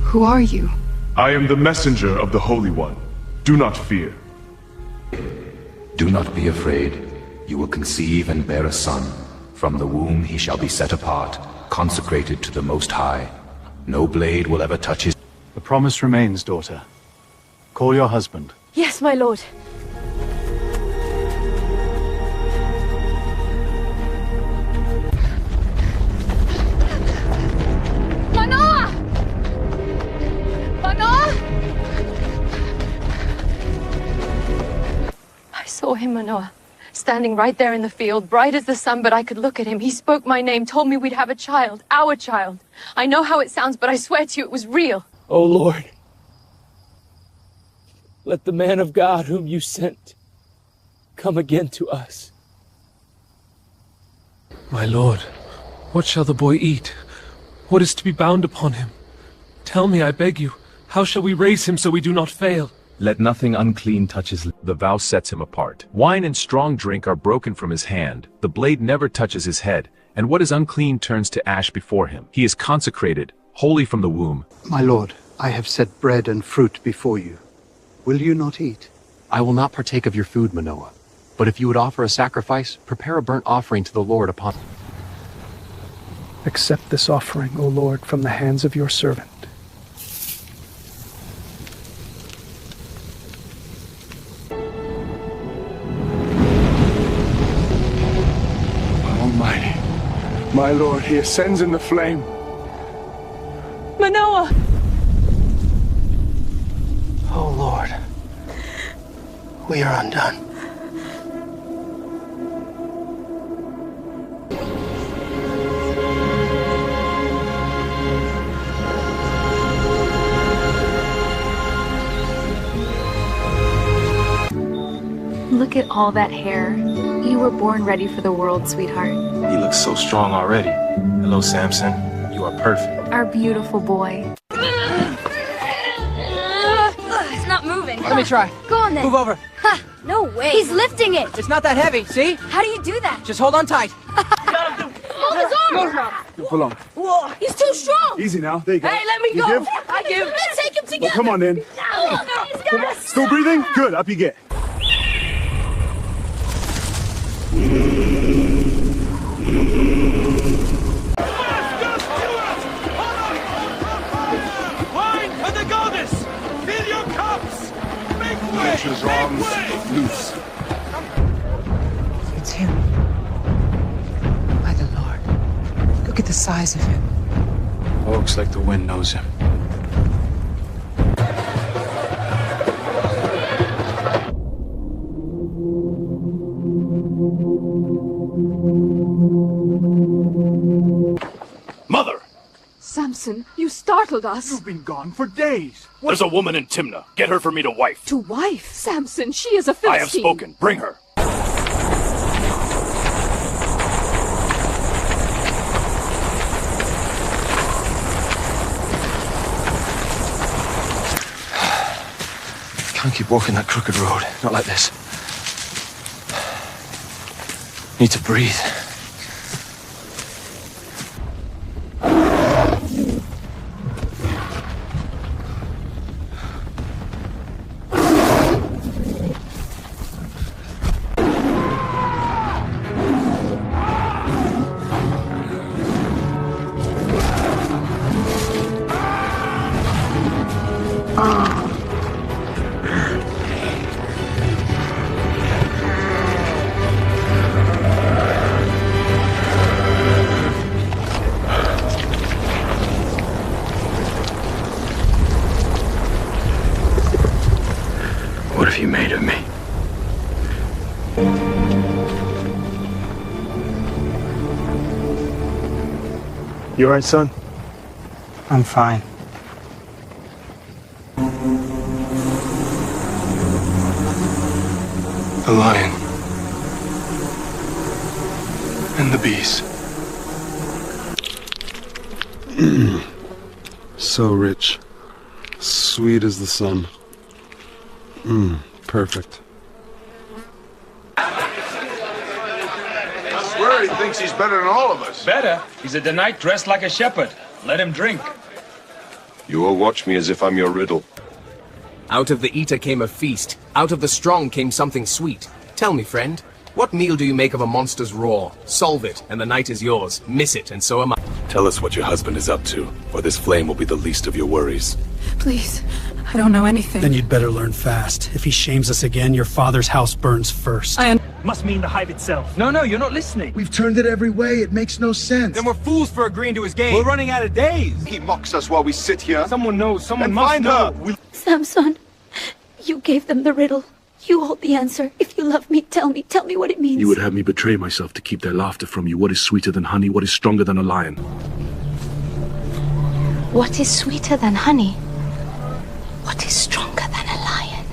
Who are you? I am the messenger of the Holy One. Do not fear. Do not be afraid. You will conceive and bear a son. From the womb he shall be set apart, consecrated to the Most High. No blade will ever touch his... The promise remains, daughter. Call your husband. Yes, my lord. Manoa! Manoa! I saw him, Manoa. Standing right there in the field, bright as the sun, but I could look at him. He spoke my name, told me we'd have a child, our child. I know how it sounds, but I swear to you it was real. O Lord, let the man of God whom you sent come again to us. My lord, what shall the boy eat? What is to be bound upon him? Tell me, I beg you, how shall we raise him so we do not fail? Let nothing unclean touch his lips. The vow sets him apart. Wine and strong drink are broken from his hand. The blade never touches his head, and what is unclean turns to ash before him. He is consecrated, holy from the womb. My lord, I have set bread and fruit before you. Will you not eat? I will not partake of your food, Manoa. But if you would offer a sacrifice, prepare a burnt offering to the Lord upon... Accept this offering, O Lord, from the hands of your servant. Almighty, my lord, he ascends in the flame. Manoa! Oh Lord, we are undone. Look at all that hair. You were born ready for the world, sweetheart. He looks so strong already. Hello, Samson. You are perfect. Our beautiful boy. It's not moving. Let me try. Go on then. Move over. Ha! No way. He's lifting it. It's not that heavy, see? How do you do that? Just hold on tight. Hold his arm. Pull on. Whoa, he's too strong. Easy now. There you go. Hey, let me You go. give? I give. Let's take him together. Well, come on then. No, he's got us. Still breathing? Good. Up you get. Wine for the goddess! Fill your cups! Make way! Nature's arms loose. It's him. By the Lord. Look at the size of him. Looks like the wind knows him. Mother! Samson, you startled us. You've been gone for days. There's a woman in Timnah. Get her for me to wife. To wife? Samson, she is a Philistine. I have spoken. Bring her. Can't keep walking that crooked road. Not like this. Need to breathe. What have you made of me? You alright, son? I'm fine. The lion. And the bees. So rich. Sweet as the sun. Perfect. I swear he thinks he's better than all of us. Better? He's a Danite dressed like a shepherd. Let him drink. You will watch me as if I'm your riddle. Out of the eater came a feast. Out of the strong came something sweet. Tell me, friend, what meal do you make of a monster's roar? Solve it, and the night is yours. Miss it, and so am I. Tell us what your husband is up to, or this flame will be the least of your worries. Please, I don't know anything. Then you'd better learn fast. If he shames us again, your father's house burns first. Must mean the hive itself. No, you're not listening. We've turned it every way. It makes no sense. Then we're fools for agreeing to his game. We're running out of days. He mocks us while we sit here. Someone knows. Someone Then must find know. her. Samson, you gave them the riddle. You hold the answer. If you love me, tell me what it means. You would have me betray myself to keep their laughter from you. What is sweeter than honey? What is stronger than a lion? What is sweeter than honey? What is stronger than a lion?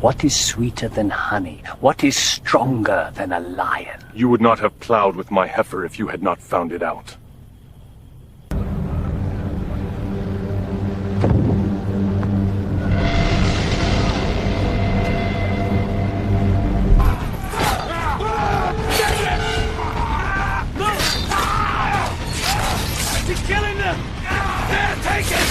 What is sweeter than honey? What is stronger than a lion? You would not have plowed with my heifer if you had not found it out. He's killing them! There, take it!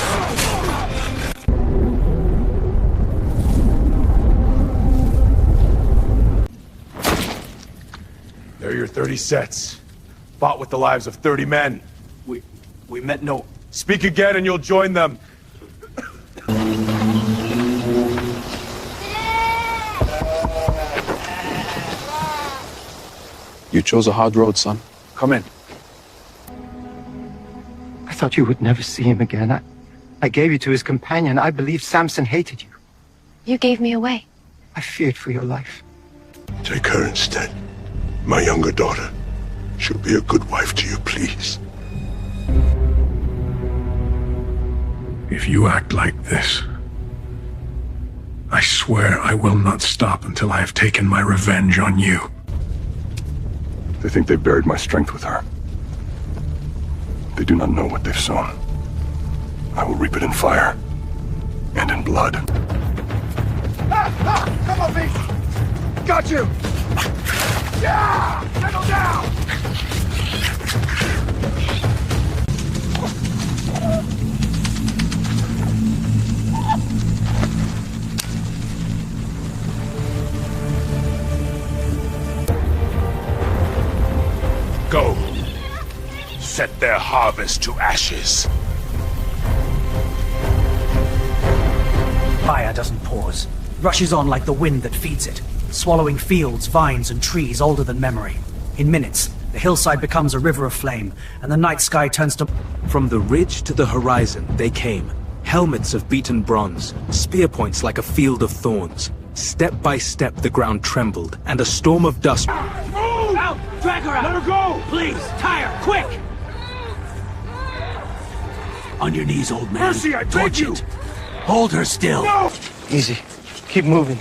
There are your 30 sets. Fought with the lives of 30 men. We meant no. Speak again and you'll join them. You chose a hard road, son. Come in. I thought you would never see him again. I gave you to his companion. I believed Samson hated you. You gave me away. I feared for your life. Take her instead. My younger daughter. She'll be a good wife to you, please. If you act like this, I swear I will not stop until I have taken my revenge on you. They think they've buried my strength with her. They do not know what they've sown. I will reap it in fire and in blood. Come on, Beast! Got you! Yeah! Settle down! Go. Set their harvest to ashes. Fire doesn't pause. Rushes on like the wind that feeds it, swallowing fields, vines, and trees older than memory. In minutes, the hillside becomes a river of flame, and the night sky turns to... From the ridge to the horizon, they came. Helmets of beaten bronze, spear points like a field of thorns. Step by step, the ground trembled, and a storm of dust... Move! Out! Drag her out! Let her go! Please! Tie her! Quick! On your knees, old man. Mercy, I beg you! Hold her still. No! Easy. Keep moving.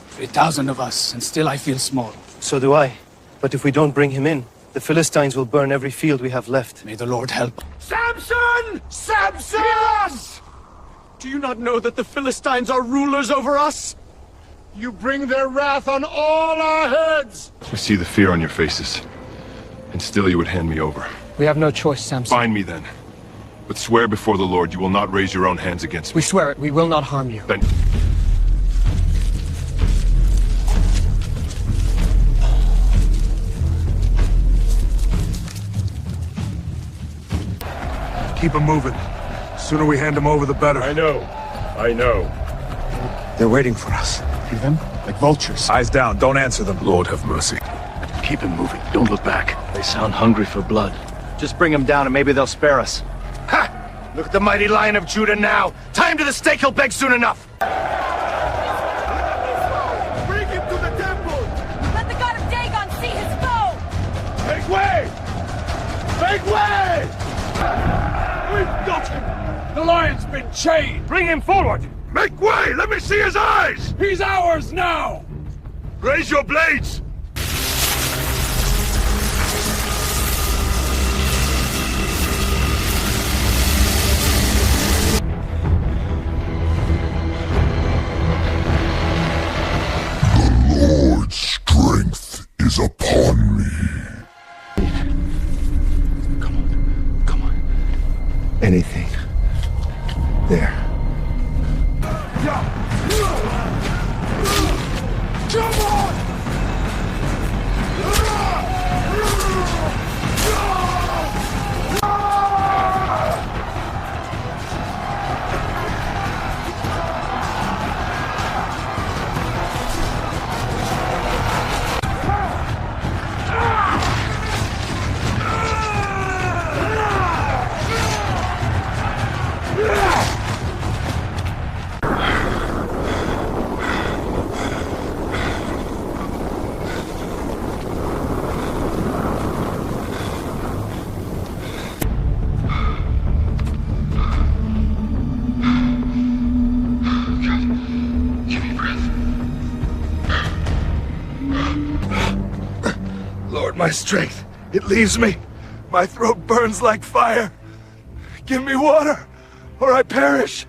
3,000 of us, and still I feel small. So do I. But if we don't bring him in, the Philistines will burn every field we have left. May the Lord help. Samson! Samson! Yes! Do you not know that the Philistines are rulers over us? You bring their wrath on all our heads! I see the fear on your faces. And still you would hand me over. We have no choice, Samson. Bind me then. But swear before the Lord you will not raise your own hands against me. We swear it. We will not harm you. Then... Keep him moving. Sooner we hand him over, the better. I know. They're waiting for us. See them? Like vultures. Eyes down. Don't answer them. Lord have mercy. Keep him moving. Don't look back. They sound hungry for blood. Just bring them down and maybe they'll spare us. Ha! Look at the mighty Lion of Judah now! Time to the stake he'll beg soon enough! Bring him to the temple! Let the god of Dagon see his foe! Make way! Make way! We've got him! The lion's been chained! Bring him forward! Make way! Let me see his eyes! He's ours now! Raise your blades! The Lord's strength is upon me. Come on. anything. There. Come on! My strength, it leaves me. My throat burns like fire. Give me water, or I perish.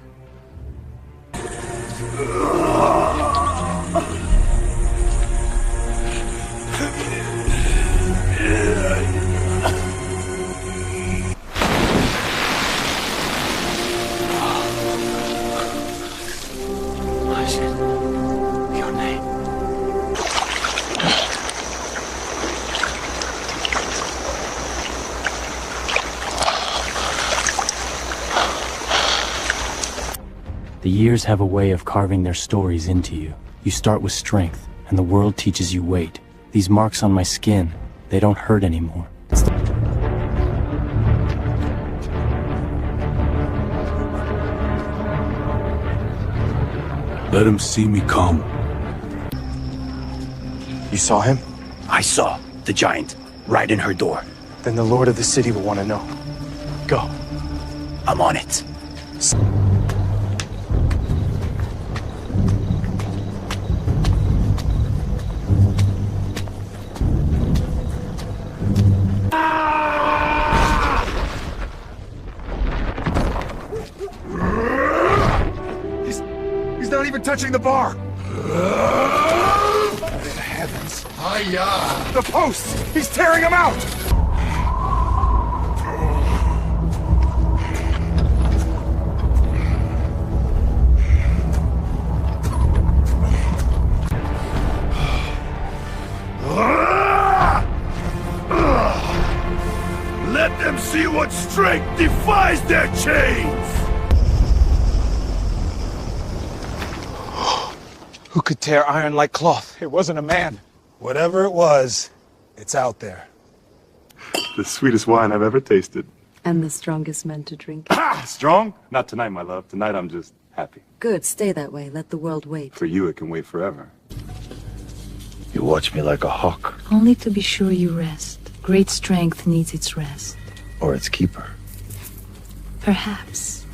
The years have a way of carving their stories into you. You start with strength, and the world teaches you weight. These marks on my skin, they don't hurt anymore. Let him see me come. You saw him? I saw the giant right in her door. Then the lord of the city will want to know. Go. I'm on it. He's not even touching the bar. Heavens. Hiya! The posts! He's tearing them out! Let them see what strength defies their chains! Who could tear iron like cloth? It wasn't a man. Whatever it was, it's out there. The sweetest wine I've ever tasted. And the strongest men to drink. Ah, strong? Not tonight, my love. Tonight I'm just happy. Good, stay that way. Let the world wait. For you, it can wait forever. You watch me like a hawk. Only to be sure you rest. Great strength needs its rest. Or its keeper. Perhaps.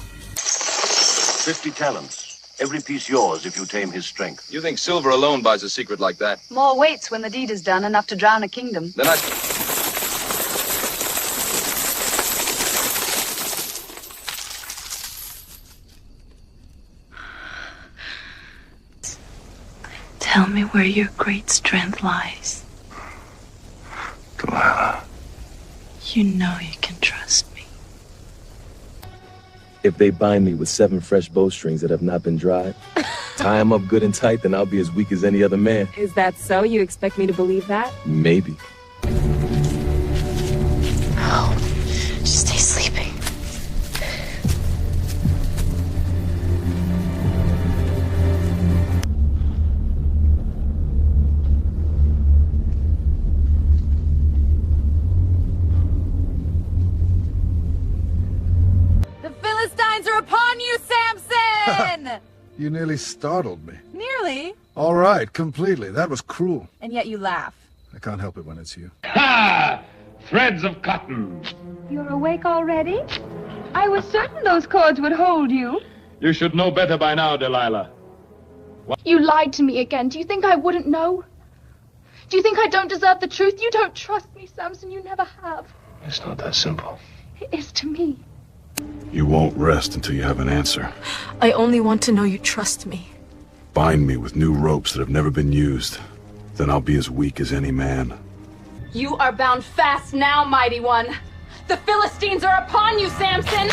50 talents. Every piece yours if you tame his strength. You think silver alone buys a secret like that? More weights when the deed is done, enough to drown a kingdom. Then I... Tell me where your great strength lies. Delilah. You know you can trust me. If they bind me with 7 fresh bowstrings that have not been dried, tie them up good and tight, then I'll be as weak as any other man. Is that so? You expect me to believe that? Maybe. Oh, just stay sleeping. Are upon you, Samson! You nearly startled me. Nearly. All right, completely. That was cruel. And yet you laugh. I can't help it when it's you. Ha! Threads of cotton. You're awake already? I was certain those cords would hold you. You should know better by now, Delilah. You lied to me again. Do you think I wouldn't know? Do you think I don't deserve the truth? You don't trust me, Samson. You never have. It's not that simple. It is to me. You won't rest until you have an answer. I only want to know you trust me. Bind me with new ropes that have never been used. Then I'll be as weak as any man. You are bound fast now, mighty one. The Philistines are upon you, Samson!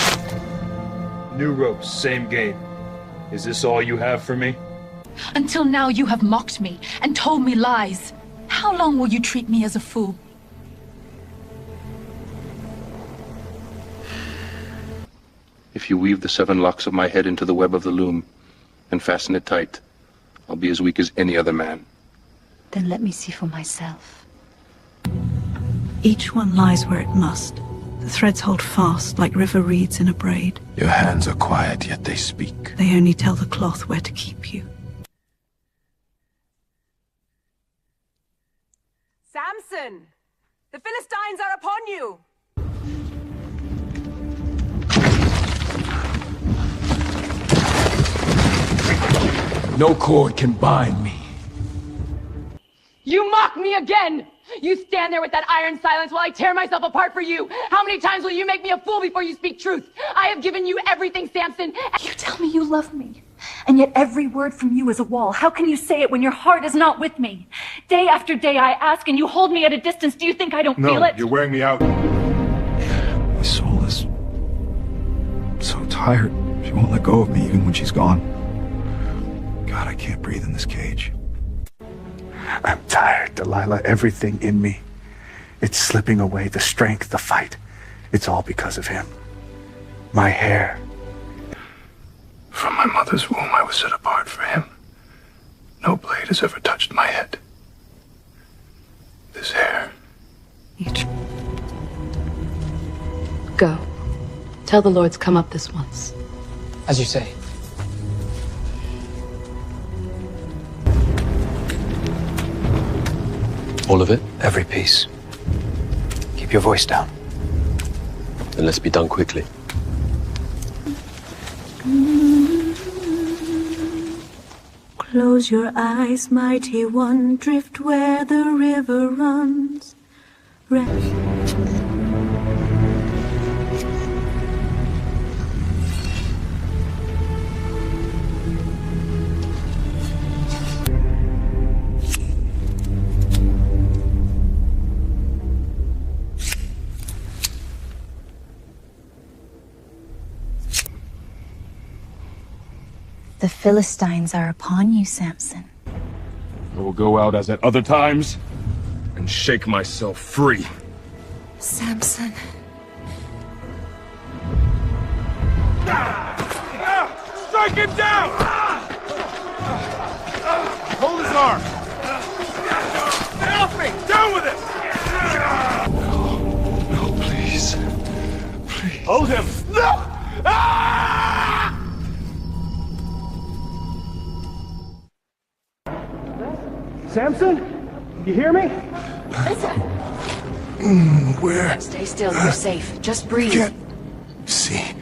New ropes, same game. Is this all you have for me? Until now you have mocked me and told me lies. How long will you treat me as a fool? If you weave the 7 locks of my head into the web of the loom and fasten it tight, I'll be as weak as any other man. Then let me see for myself. Each one lies where it must. The threads hold fast like river reeds in a braid. Your hands are quiet, yet they speak. They only tell the cloth where to keep you. Samson! The Philistines are upon you! No cord can bind me. You mock me again! You stand there with that iron silence while I tear myself apart for you! How many times will you make me a fool before you speak truth? I have given you everything, Samson! You tell me you love me, and yet every word from you is a wall. How can you say it when your heart is not with me? Day after day I ask, and you hold me at a distance. Do you think I don't feel it? No, you're wearing me out. My soul is so tired. She won't let go of me even when she's gone. God, I can't breathe in this cage. I'm tired, Delilah. Everything in me. It's slipping away. The strength, the fight. It's all because of him. My hair. From my mother's womb, I was set apart for him. No blade has ever touched my head. This hair. Go. Tell the Lord's come up this once. As you say. All of it? Every piece. Keep your voice down. Then let's be done quickly. Close your eyes, mighty one, drift where the river runs. Rest. The Philistines are upon you, Samson. I will go out as at other times and shake myself free. Samson. Strike him down! Hold his arm! Stay off me! Down with it! No, please. Please. Hold him! No! Samson? You hear me? Listen. Where? Stay still. You're safe. Just breathe. Can't see.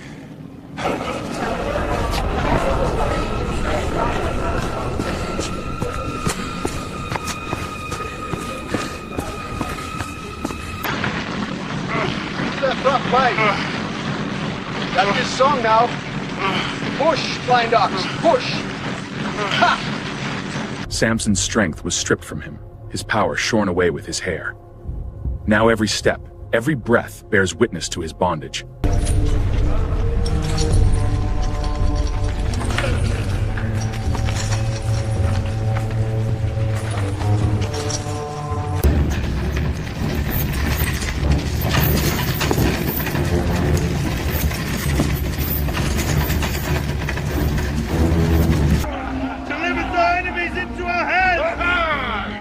That front fight. That's his song now. Push, blind ox, push. Ha! Samson's strength was stripped from him, his power shorn away with his hair. Now every step, every breath bears witness to his bondage.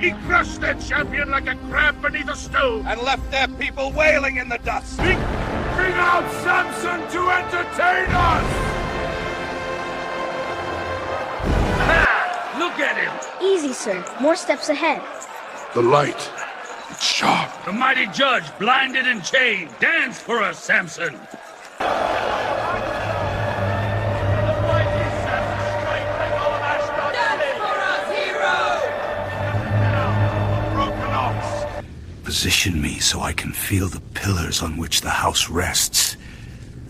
He crushed their champion like a crab beneath a stone and left their people wailing in the dust. Bring out Samson to entertain us! Ha! Look at him! Easy, sir. More steps ahead. The light. It's sharp. The mighty judge, blinded and chained. Dance for us, Samson! Position me so I can feel the pillars on which the house rests,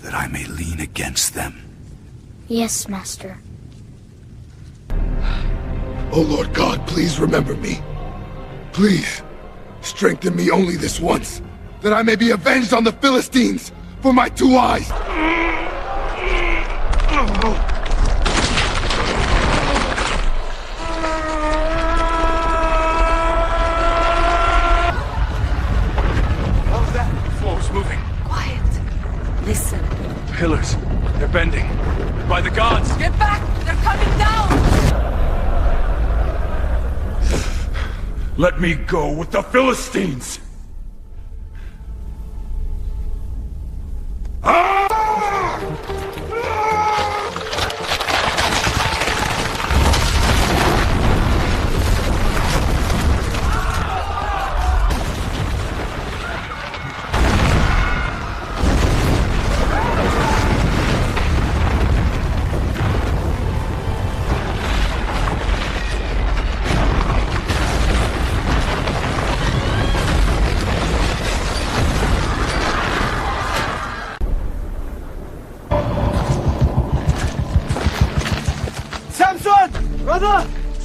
that I may lean against them. Yes, Master. Oh Lord God, please remember me. Please, strengthen me only this once, that I may be avenged on the Philistines for my 2 eyes. pillars. They're bending. By the gods! Get back! They're coming down! Let me go with the Philistines!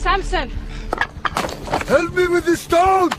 Samson! Help me with this stone!